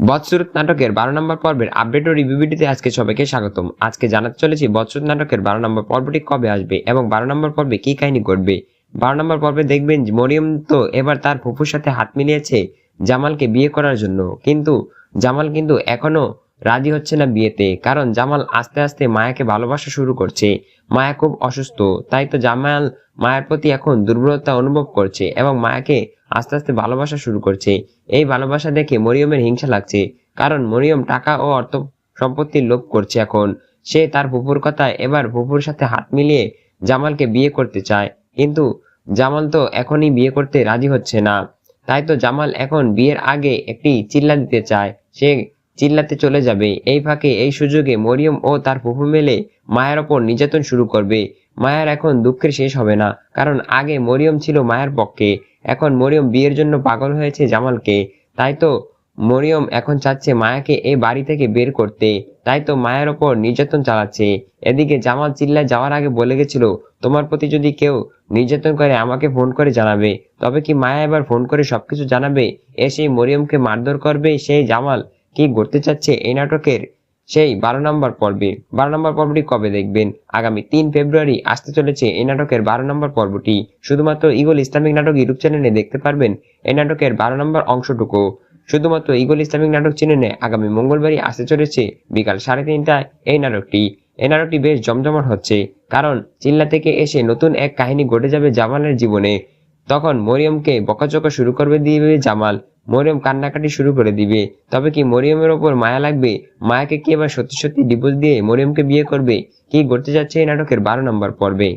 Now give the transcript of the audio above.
বদসুরত নাটকের 12 নম্বর পর্বের আপডেট ও রিভিউ ভিডিওতে আজকে সবাইকে স্বাগতম। আজকে জানাতে চলেছি বদসুরত নাটকের 12 নম্বর পর্বটি কবে আসবে এবং 12 নম্বর পর্বে কি কাহিনী ঘটবে। 12 নম্বর পর্বে দেখবেন মরিয়ম তো এবার তার ফুফুর সাথে হাত মিলিয়েছে জামালকে বিয়ে করার জন্য, কিন্তু জামাল কিন্তু এখনো রাজি হচ্ছে না বিয়েতে, কারণ জামাল আস্তে আস্তে মায়াকে ভালোবাসা শুরু করছে। মায়া খুব অসুস্থ, তাই তো জামাল মায়ের প্রতি এখন দুর্বলতা অনুভব করছে এবং মায়াকে আস্তে আস্তে ভালোবাসা শুরু করছে। এই ভালোবাসা দেখে মরিয়মের হিংসা লাগছে, কারণ মরিয়ম টাকা ও অর্থ সম্পত্তির লোভ করছে। এখন সে তার ফুফুর কথায় এবার ফুফুর সাথে হাত মিলিয়ে জামালকে বিয়ে করতে চায়, কিন্তু জামাল তো এখনই বিয়ে করতে রাজি হচ্ছে না। তাই তো জামাল এখন বিয়ের আগে একটি চিল্লা দিতে চায়, সে চিল্লাতে চলে যাবে। এই ফাঁকে এই সুযোগে মরিয়ম ও তার ফুফু মিলে মায়ের ওপর নির্যাতন শুরু করবে। মায়ের এখন দুঃখের শেষ হবে না, কারণ আগে মরিয়ম ছিল মায়ের পক্ষে, এখন মরিয়ম বিয়ের জন্য পাগল হয়েছে জামালকে। তাই তো মরিয়ম এখন চাচ্ছে মায়াকে এই বাড়ি থেকে বের করতে, তাই তো মায়ের ওপর নির্যাতন চালাচ্ছে। এদিকে জামাল চিল্লায় যাওয়ার আগে বলে গেছিল, তোমার প্রতি যদি কেউ নির্যাতন করে আমাকে ফোন করে জানাবে। তবে কি মায়া এবার ফোন করে সবকিছু জানাবে? সেই মরিয়মকে মারধর করবে সেই জামাল? কি ঘটতে চাচ্ছে এই নাটকের সেই 12 নম্বর পর্বে? 12 নম্বর পর্বটি কবে দেখবেন? আগামী 3 ফেব্রুয়ারি আসতে চলেছে এই নাটকের 12 নম্বর পর্বটি। শুধুমাত্র ইগল ইসলামিক নাটক ইউটিউব চ্যানেলে দেখতে পারবেন এই নাটকের 12 নম্বর অংশটুকু। শুধুমাত্র ইগল ইসলামিক নাটক চ্যানেলে আগামী মঙ্গলবারই আসতে চলেছে বিকাল 3:30টায় এই নাটকটি বেশ জমজমাট হচ্ছে, কারণ চিল্লা থেকে এসে নতুন এক কাহিনী ঘটে যাবে জামালের জীবনে। তখন মরিয়মকে বকাঝকা শুরু করবে দিবে জামাল, মরিয়ম কান্নাকাটি শুরু করে দিবে। তবে কি মরিয়মের ওপর মায়া লাগবে? মায়াকে কি এবার সত্যি সত্যি ডিভোর্স দিয়ে মরিয়মকে বিয়ে করবে? কি ঘটতে যাচ্ছে এই নাটকের 12 নম্বর পর্বে?